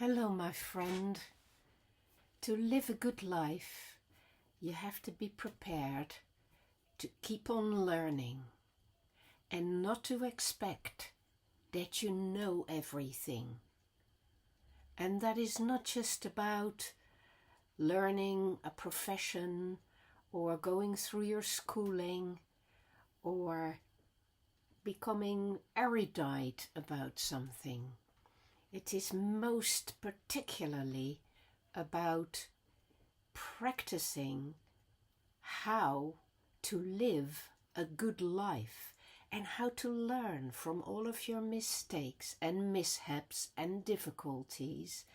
Hello, my friend. To live a good life, you have to be prepared to keep on learning and not to expect that you know everything. And that is not just about learning a profession or going through your schooling or becoming erudite about something. It is most particularly about practicing how to live a good life and how to learn from all of your mistakes and mishaps and difficulties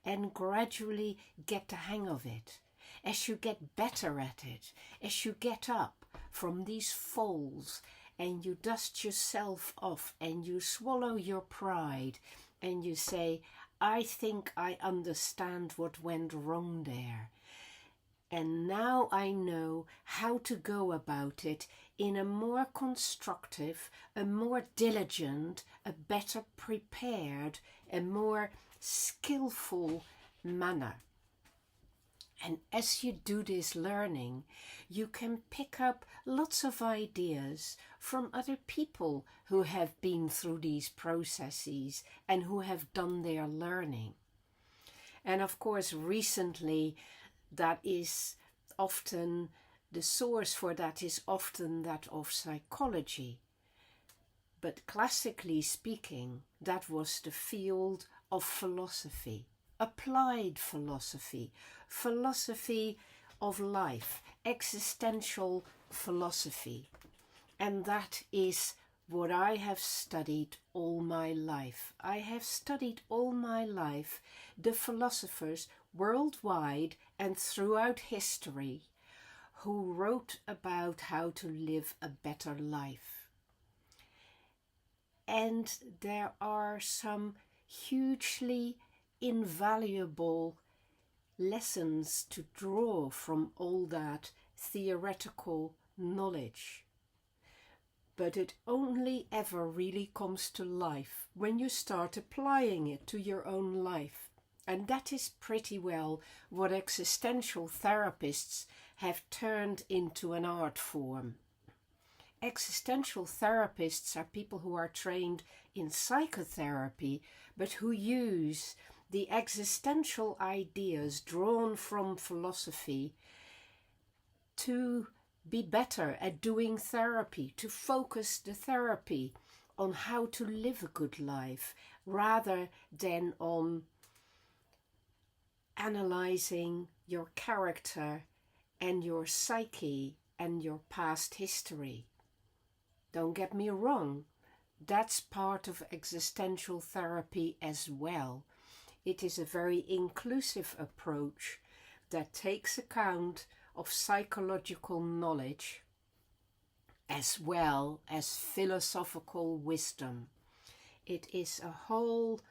and gradually get the hang of it. As you get better at it, as you get up from these falls and you dust yourself off and you swallow your pride and you say, I think I understand what went wrong there. And now I know how to go about it in a more constructive, a more diligent, a better prepared, a more skillful manner. And as you do this learning, you can pick up lots of ideas from other people who have been through these processes and who have done their learning. And of course, recently, that is often, the source for that is often that of psychology. But classically speaking, that was the field of philosophy. Applied philosophy, philosophy of life, existential philosophy. And that is what I have studied all my life. I have studied all my life the philosophers worldwide and throughout history who wrote about how to live a better life. And there are some hugely invaluable lessons to draw from all that theoretical knowledge. But it only ever really comes to life when you start applying it to your own life. And that is pretty well what existential therapists have turned into an art form. Existential therapists are people who are trained in psychotherapy, but who use the existential ideas drawn from philosophy to be better at doing therapy, to focus the therapy on how to live a good life rather than on analyzing your character and your psyche and your past history. Don't get me wrong, that's part of existential therapy as well. It is a very inclusive approach that takes account of psychological knowledge as well as philosophical wisdom. It is a whole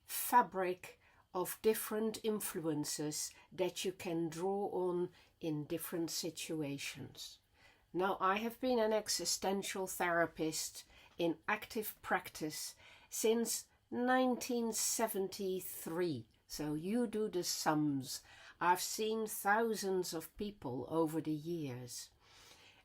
fabric of different influences that you can draw on in different situations. Now, I have been an existential therapist in active practice since 1973. So you do the sums. I've seen thousands of people over the years.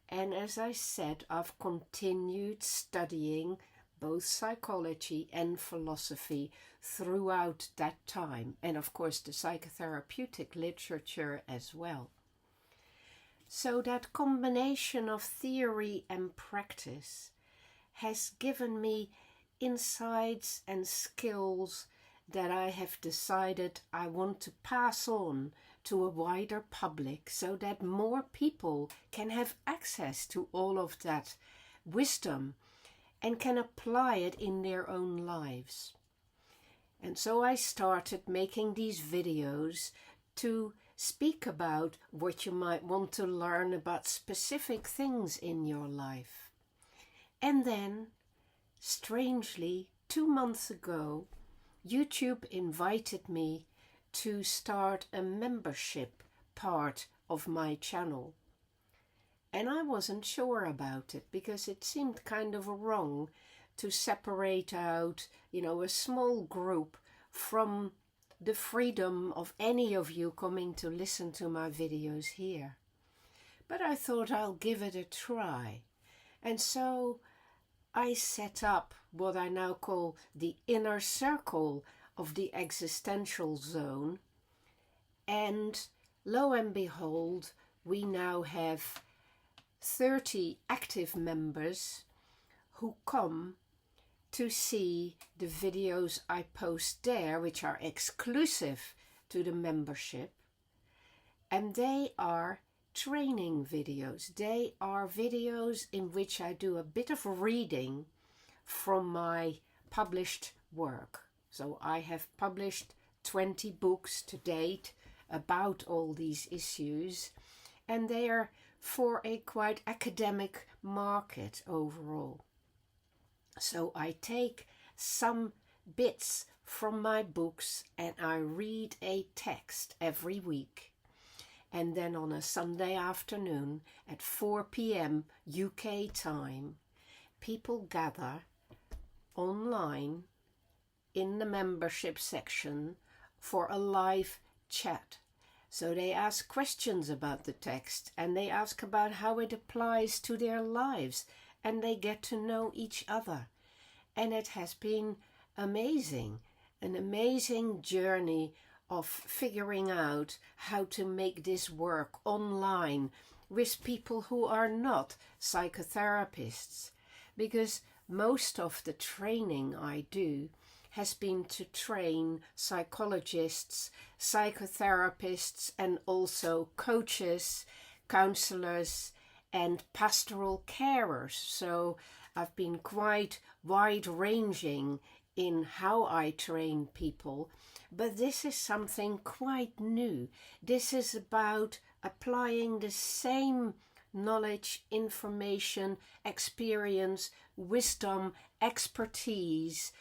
And as I said, I've continued studying both psychology and philosophy throughout that time. And of course, the psychotherapeutic literature as well. So that combination of theory and practice has given me insights and skills that I have decided I want to pass on to a wider public so that more people can have access to all of that wisdom and can apply it in their own lives. And so I started making these videos to speak about what you might want to learn about specific things in your life. And then, strangely, 2 months ago, YouTube invited me to start a membership part of my channel. And I wasn't sure about it because it seemed kind of wrong to separate out, a small group from the freedom of any of you coming to listen to my videos here. But I thought I'll give it a try. And so I set up what I now call the inner circle of the existential zone. And lo and behold, we now have 30 active members who come to see the videos I post there, which are exclusive to the membership. And they are training videos. They are videos in which I do a bit of reading from my published work. So I have published 20 books to date about all these issues, and they are for a quite academic market overall. So I take some bits from my books and I read a text every week. And then on a Sunday afternoon at 4 p.m. UK time, people gather online in the membership section for a live chat. So they ask questions about the text and they ask about how it applies to their lives, and they get to know each other. And it has been amazing, an amazing journey of figuring out how to make this work online with people who are not psychotherapists, because most of the training I do has been to train psychologists, psychotherapists, and also coaches, counselors, and pastoral carers. So I've been quite wide-ranging in how I train people, but this is something quite new. This is about applying the same knowledge, information, experience, wisdom, expertise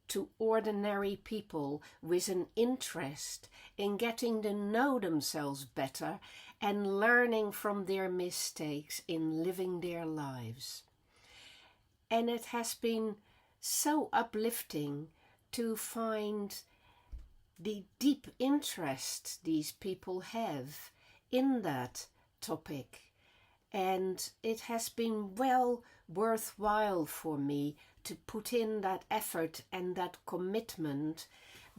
to ordinary people with an interest in getting to know themselves better and learning from their mistakes in living their lives. And it has been so uplifting to find the deep interest these people have in that topic. And it has been well worthwhile for me to put in that effort and that commitment,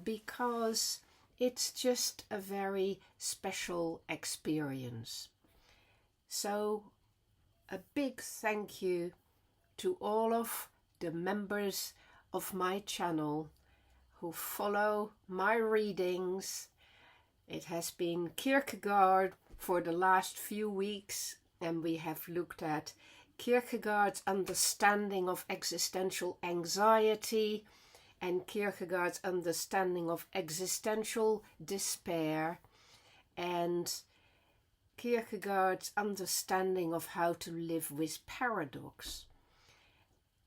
because it's just a very special experience. So a big thank you to all of the members of my channel who follow my readings. It has been Kierkegaard for the last few weeks, and we have looked at Kierkegaard's understanding of existential anxiety and Kierkegaard's understanding of existential despair and Kierkegaard's understanding of how to live with paradox.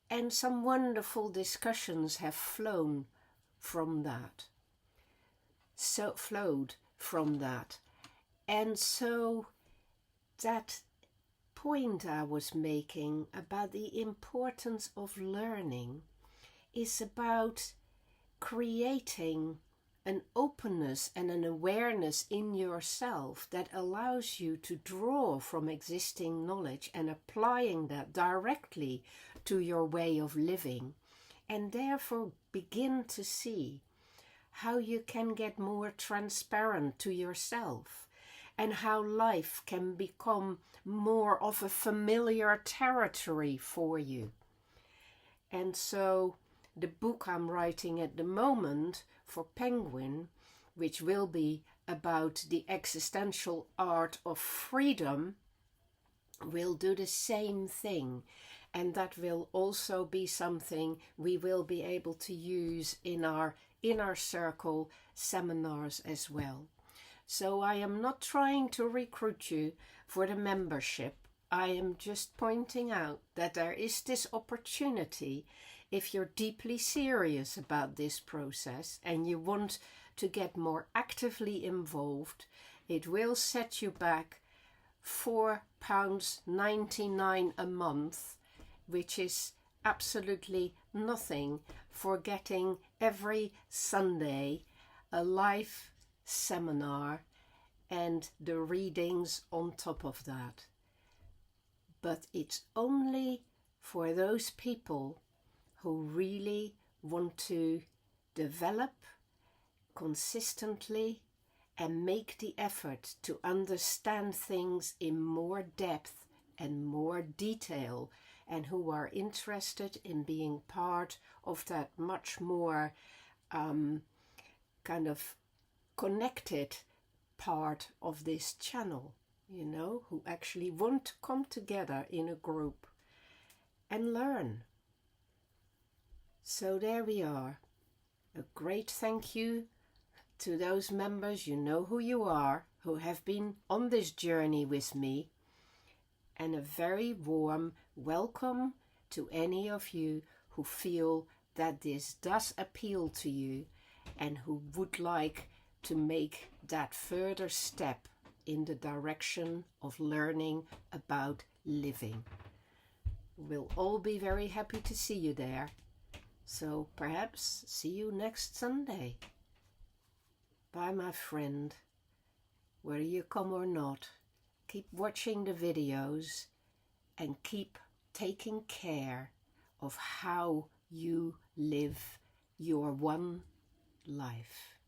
And some wonderful discussions have flowed from that. And so that point I was making about the importance of learning is about creating an openness and an awareness in yourself that allows you to draw from existing knowledge and applying that directly to your way of living, and therefore begin to see how you can get more transparent to yourself and how life can become more of a familiar territory for you. And so the book I'm writing at the moment for Penguin, which will be about the existential art of freedom, will do the same thing. And that will also be something we will be able to use in our inner circle seminars as well. So I am not trying to recruit you for the membership. I am just pointing out that there is this opportunity, if you're deeply serious about this process and you want to get more actively involved. It will set you back £4.99 a month, which is absolutely nothing for getting every Sunday a live seminar and the readings on top of that. But it's only for those people who really want to develop consistently and make the effort to understand things in more depth and more detail, and who are interested in being part of that much more kind of connected part of this channel, you know, who actually want to come together in a group and learn. So there we are. A great thank you to those members, you know who you are, who have been on this journey with me, and a very warm welcome to any of you who feel that this does appeal to you and who would like to make that further step in the direction of learning about living. We'll all be very happy to see you there. So perhaps see you next Sunday. Bye, my friend. Whether you come or not, keep watching the videos and keep taking care of how you live your one life.